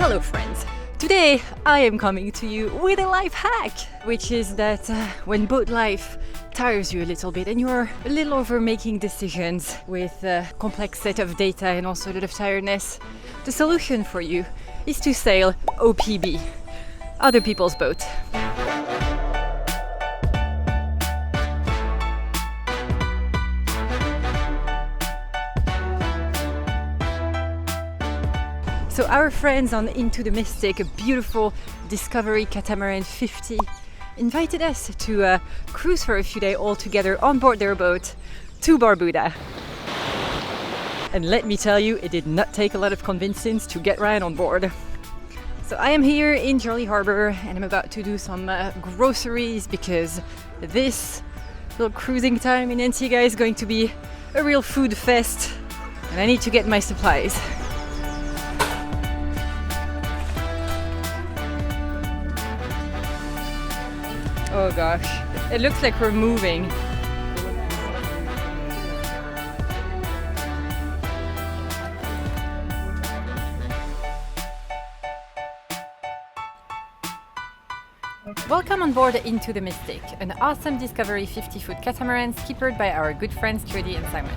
Hello friends! Today I am coming to you with a life hack, which is that when boat life tires you a little bit and you're a little over making decisions with a complex set of data and also a lot of tiredness, the solution for you is to sail OPB, other people's boat. So our friends on Into the Mystic, a beautiful Discovery Catamaran 50, invited us to cruise for a few days all together on board their boat to Barbuda. And let me tell you, it did not take a lot of convincing to get Ryan on board. So I am here in Jolly Harbour and I'm about to do some groceries because this little cruising time in Antigua is going to be a real food fest and I need to get my supplies. Oh gosh, it looks like we're moving. Welcome on board Into the Mystic, an awesome Discovery 50-foot catamaran skippered by our good friends Trudy and Simon.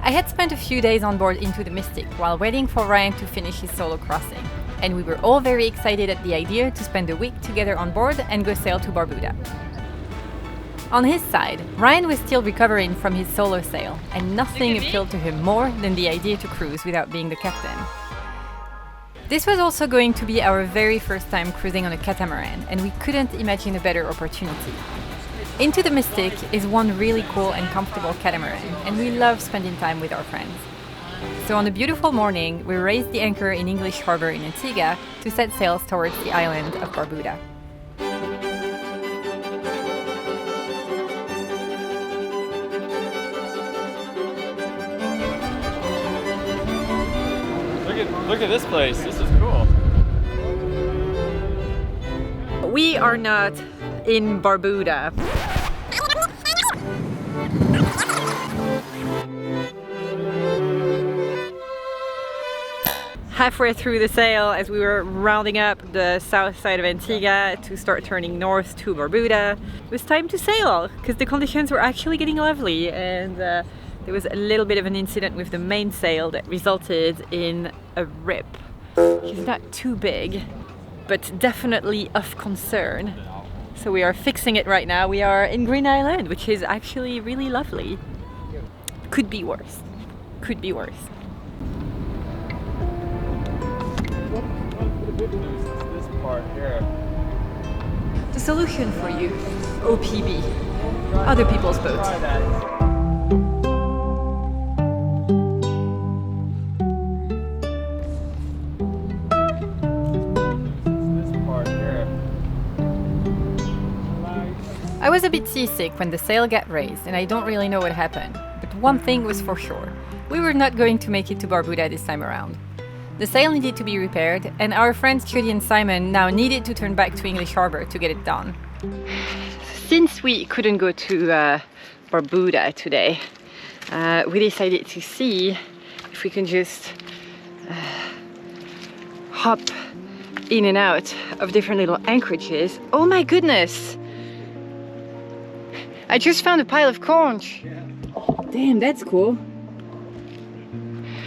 I had spent a few days on board Into the Mystic while waiting for Ryan to finish his solo crossing, and we were all very excited at the idea to spend a week together on board and go sail to Barbuda. On his side, Ryan was still recovering from his solo sail, and nothing appealed to him more than the idea to cruise without being the captain. This was also going to be our very first time cruising on a catamaran, and we couldn't imagine a better opportunity. Into the Mystic is one really cool and comfortable catamaran, and we love spending time with our friends. So on a beautiful morning, we raised the anchor in English Harbour in Antigua to set sails towards the island of Barbuda. Look at this place, this is cool. We are not in Barbuda. Halfway through the sail, as we were rounding up the south side of Antigua to start turning north to Barbuda, it was time to sail because the conditions were actually getting lovely, and there was a little bit of an incident with the mainsail that resulted in a rip. It's not too big, but definitely of concern. So we are fixing it right now. We are in Green Island, which is actually really lovely. Could be worse. Could be worse. This part here. The solution for you, OPB, other people's boats. I was a bit seasick when the sail got raised and I don't really know what happened, but one thing was for sure, we were not going to make it to Barbuda this time around. The sail needed to be repaired and our friends Trudy and Simon now needed to turn back to English Harbour to get it done. Since we couldn't go to Barbuda today, we decided to see if we can just hop in and out of different little anchorages. Oh my goodness! I just found a pile of conch. Damn, that's cool.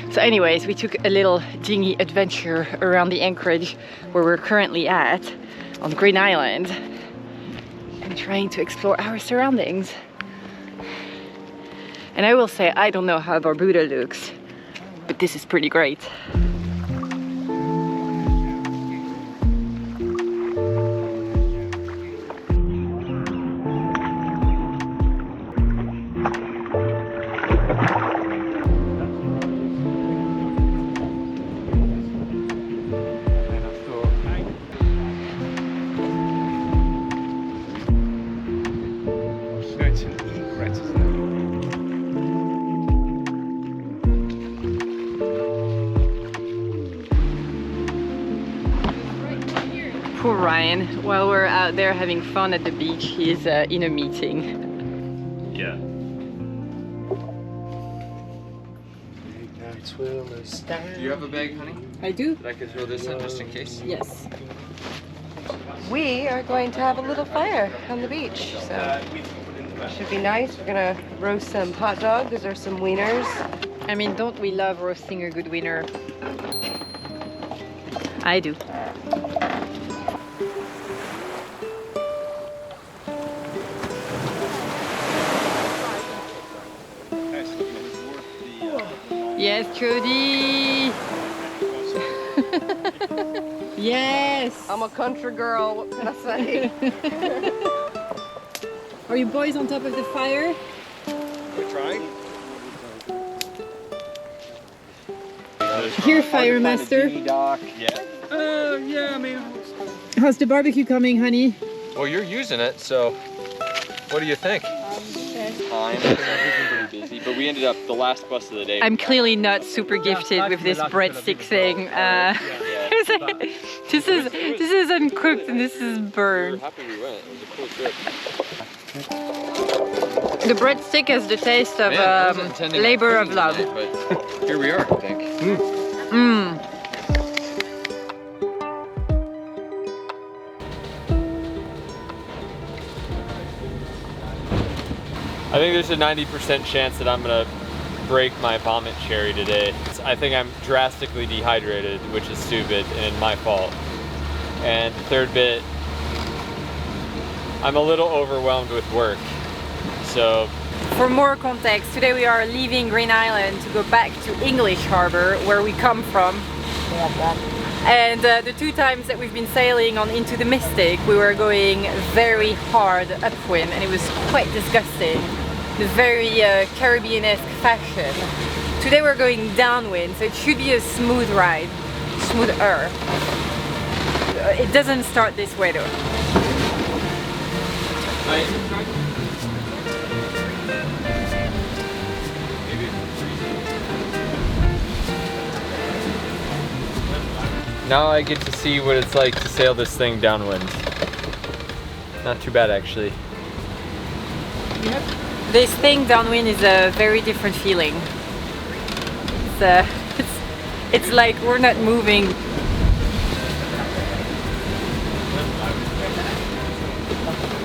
So anyways, we took a little dinghy adventure around the anchorage where we're currently at, on Green Island, and trying to explore our surroundings. And I will say, I don't know how Barbuda looks, but this is pretty great. Poor Ryan, while we're out there having fun at the beach, he's in a meeting. Yeah. Do you have a bag, honey? I do. That I could throw this in just in case? Yes. We are going to have a little fire on the beach, so should be nice. We're gonna roast some hot dogs or some wieners. I mean, don't we love roasting a good wiener? I do. Yes, Jody. Yes. I'm a country girl, what can I say? Are you boys on top of the fire? We're trying. Here, Fire Master. Yeah. Yeah, I mean. How's the barbecue coming, honey? Well, you're using it, so what do you think? Time. Pretty busy, but we ended up the last bus of the day. I'm clearly not super gifted with this breadstick thing. This is uncooked and this is We were burned. happy we went. It was a cool trip. The breadstick has the taste of Man, I wasn't intending on labor of cooking love. tonight, but here we are, I think. Mmm. I think there's a 90% chance that I'm gonna break my vomit cherry today. I think I'm drastically dehydrated, which is stupid and my fault. And the third bit, I'm a little overwhelmed with work. So For more context, today we are leaving Green Island to go back to English Harbor, where we come from. And the two times that we've been sailing on Into the Mystic, we were going very hard upwind and it was quite disgusting. The very Caribbean-esque fashion. Today we're going downwind, so it should be a smooth ride. Smoother. It doesn't start this way though. now I get to see what it's like to sail this thing downwind. Not too bad actually. Yep. This thing downwind is a very different feeling. It's like we're not moving.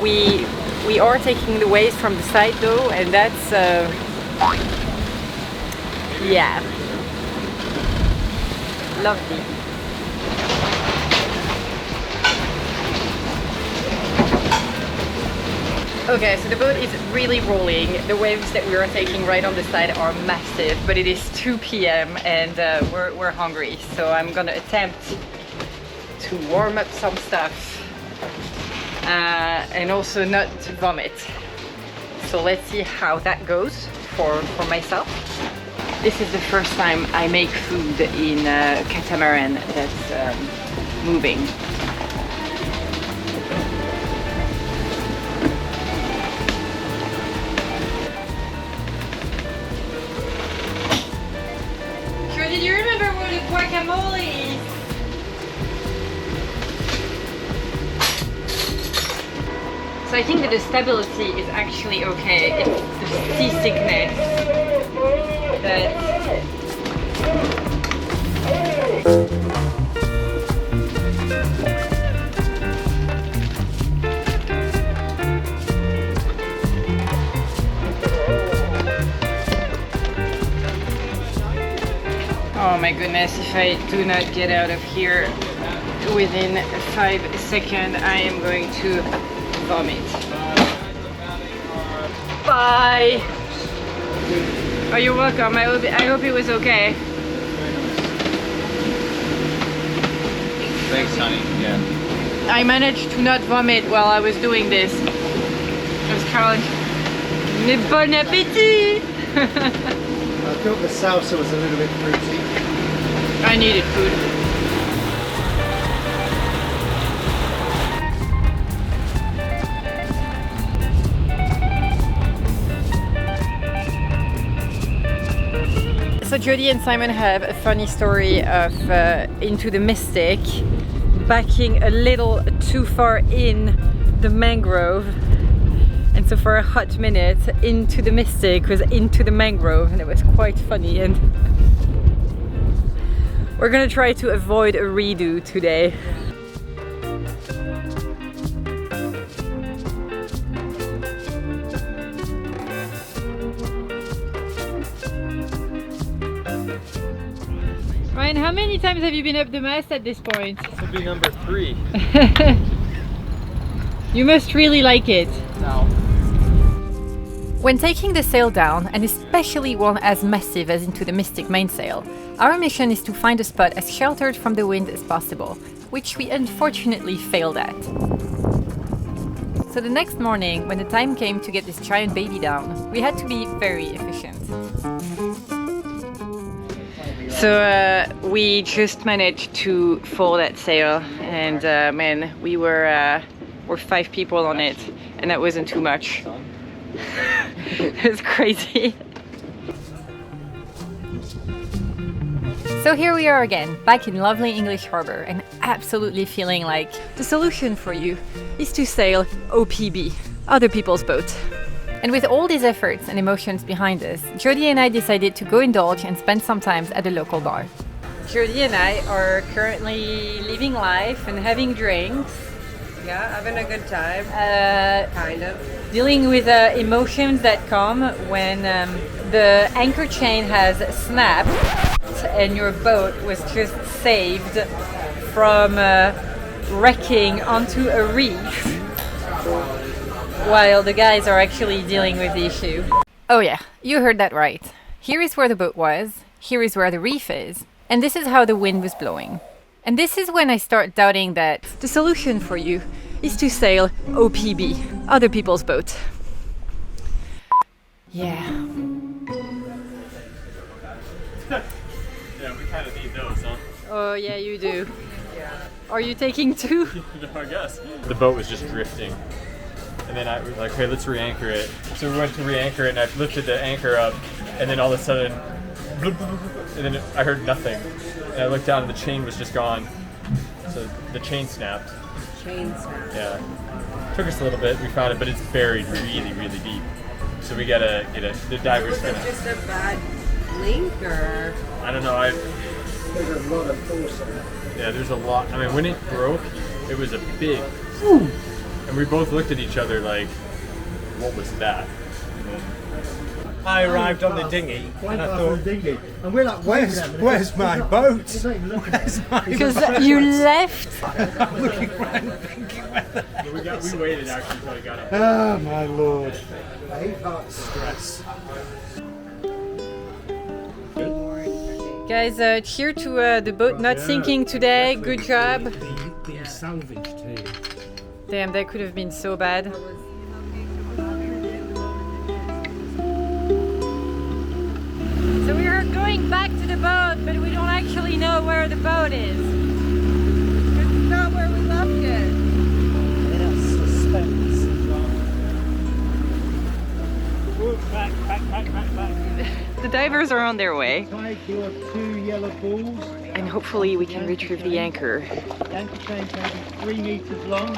We are taking the waves from the side though, and that's yeah, lovely. Okay, so the boat is really rolling. The waves that we are taking right on the side are massive, but it is 2 p.m. and we're hungry. So I'm gonna attempt to warm up some stuff and also not to vomit. So let's see how that goes for myself. This is the first time I make food in a catamaran that's moving. Did you remember where the guacamole is? So I think that the stability is actually okay. It's the seasickness that... Oh my goodness, if I do not get out of here within 5 seconds, I am going to vomit. Bye! Oh, you're welcome. I hope it was okay. Thanks, honey. Yeah. I managed to not vomit while I was doing this. I was kind of like, bon appétit! I thought the salsa was a little bit fruity. I needed food. So Jody and Simon have a funny story of Into the Mystic backing a little too far in the mangrove. And so for a hot minute, Into the Mystic was into the mangrove, and it was quite funny. And We're gonna try to avoid a redo today. Ryan, how many times have you been up the mast at this point? This will be number 3. You must really like it. No. When taking the sail down, and especially one as massive as Into the Mystic mainsail, our mission is to find a spot as sheltered from the wind as possible, which we unfortunately failed at. So the next morning, when the time came to get this giant baby down, we had to be very efficient. So we just managed to fold that sail, and man, we're 5 people on it, and that wasn't too much. It was crazy. So here we are again, back in lovely English Harbour, and absolutely feeling like the solution for you is to sail OPB, other people's boat. And with all these efforts and emotions behind us, Jody and I decided to go indulge and spend some time at a local bar. Jody and I are currently living life and having drinks. Yeah, having a good time. Kind of. Dealing with emotions that come when the anchor chain has snapped and your boat was just saved from wrecking onto a reef while the guys are actually dealing with the issue. Oh yeah, you heard that right. Here is where the boat was, here is where the reef is, and this is how the wind was blowing. And this is when I start doubting that the solution for you is to sail OPB, other people's boat. Yeah. Yeah, we kind of need those, huh? Oh yeah, you do. Are you taking 2? No, I guess. The boat was just drifting. And then I was like, okay, let's re-anchor it. So we went to re-anchor it, and I lifted the anchor up, and then all of a sudden, and then I heard nothing. And I looked down, and the chain was just gone. So the chain snapped. Chain snapped. Yeah. Took us a little bit, we found it, but it's buried really, really deep. So we gotta get the diver's Was it gonna... just a bad link, or? I don't know, There's a lot of force on it. yeah, there's a lot. I mean, when it broke, it was a big... And we both looked at each other like, what was that? I arrived on the dinghy and I thought, dinghy. And we're like, where's my boat? It's not even looking Where's my Because boat? you left. I'm looking around thinking whether... We waited actually until he got up. Oh my lord. stress. Guys, cheer to the boat not sinking today. Good job. The salvage team. Damn, that could have been so bad. So we are going back to the boat, but we don't actually know where the boat is. It's not where we left it. That's suspense. Back. The divers are on their way, Take your 2 yellow balls. and hopefully we can retrieve the anchor. The anchor chain can be 3 meters long.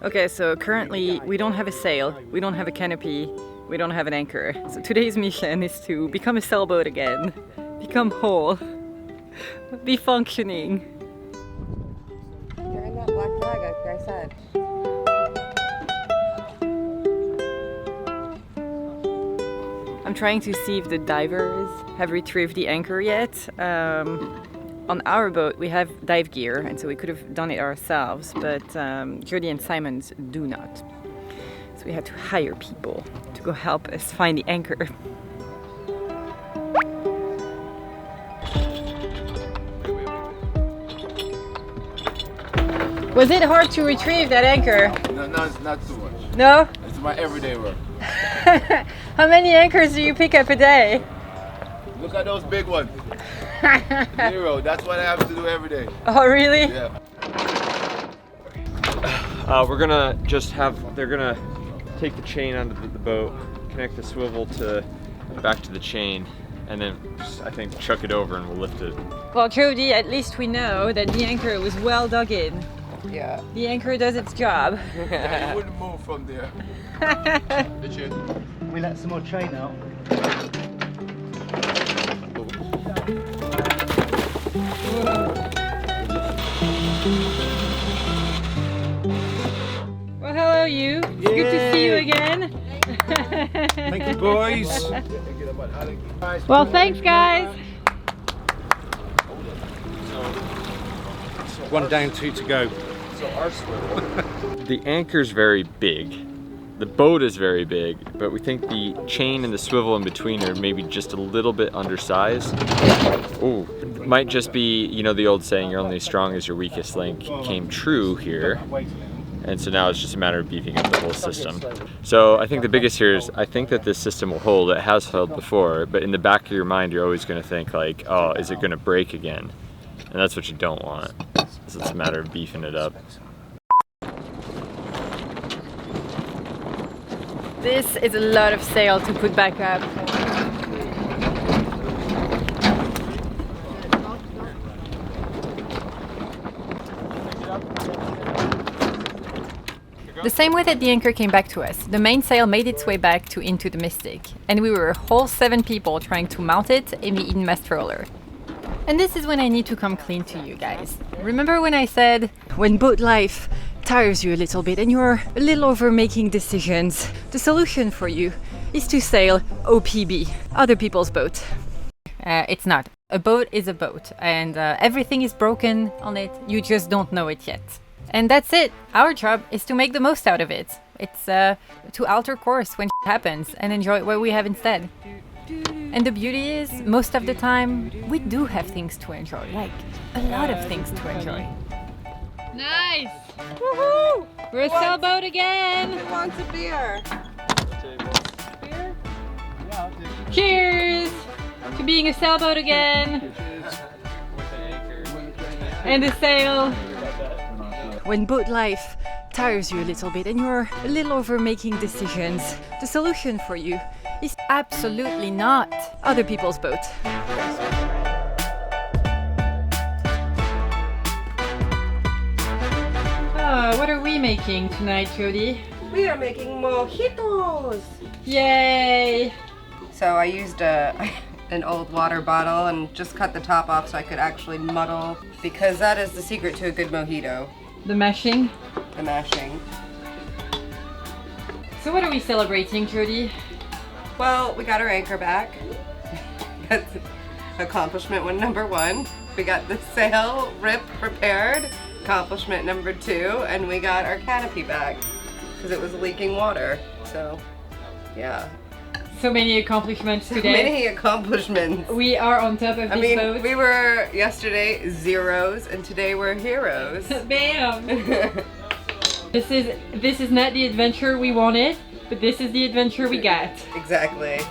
Okay, so currently we don't have a sail, we don't have a canopy, we don't have an anchor. So today's mission is to become a sailboat again, become whole, be functioning. You're in that black flag, like I said. I'm trying to see if the divers have retrieved the anchor yet. On our boat we have dive gear, and so we could have done it ourselves, but Jody and Simon's do not. So we had to hire people to go help us find the anchor. Was it hard to retrieve that anchor? No, it's not too much. No? It's my everyday work. How many anchors do you pick up a day? Look at those big ones. 0. That's what I have to do every day. Oh, really? Yeah. We're gonna just they're gonna take the chain onto the boat, connect the swivel back to the chain, and then I think chuck it over and we'll lift it. Well, Jody, at least we know that the anchor was well dug in. Yeah. The anchor does its job. Yeah, it wouldn't move from there. The chain. We let some more chain out. Well, hello you. It's good to see you again. Thank you, boys. Well, thanks guys. One down, two to go. The anchor's very big. The boat is very big, but we think the chain and the swivel in between are maybe just a little bit undersized. Oh, might just be, you know, the old saying, you're only as strong as your weakest link came true here. And so now it's just a matter of beefing up the whole system. So I think the biggest here is, I think that this system will hold. It has held before, but in the back of your mind, you're always gonna think like, oh, is it gonna break again? And that's what you don't want. So it's a matter of beefing it up. This is a lot of sail to put back up. The same way that the anchor came back to us, the mainsail made its way back to into the Mystic, and we were a whole 7 people trying to mount it in the inmast roller. And this is when I need to come clean to you guys. Remember when I said, when boat life tires you a little bit and you're a little over making decisions, the solution for you is to sail OPB, other people's boat. It's not. A boat is a boat, and everything is broken on it, you just don't know it yet. And that's it. Our job is to make the most out of it. It's to alter course when shit happens and enjoy what we have instead. And the beauty is, most of the time, we do have things to enjoy, like a lot of things to enjoy. Nice! Woohoo! We're a sailboat again! Who wants a beer? Cheers to being a sailboat again! And a sail! When boat life tires you a little bit and you're a little over making decisions, the solution for you is absolutely not other people's boat. What are we making tonight, Jody? We are making mojitos. Yay! So I used an old water bottle and just cut the top off so I could actually muddle, because that is the secret to a good mojito. The mashing. The mashing. So what are we celebrating, Jody? Well, we got our anchor back. That's accomplishment number 1. We got the sail rip repaired. Accomplishment number 2. And we got our canopy back because it was leaking water. So, yeah. So many accomplishments today. Many accomplishments. We are on top of this boat. We were yesterday zeros and today we're heroes. Bam! This is not the adventure we wanted, but this is the adventure we got. Exactly.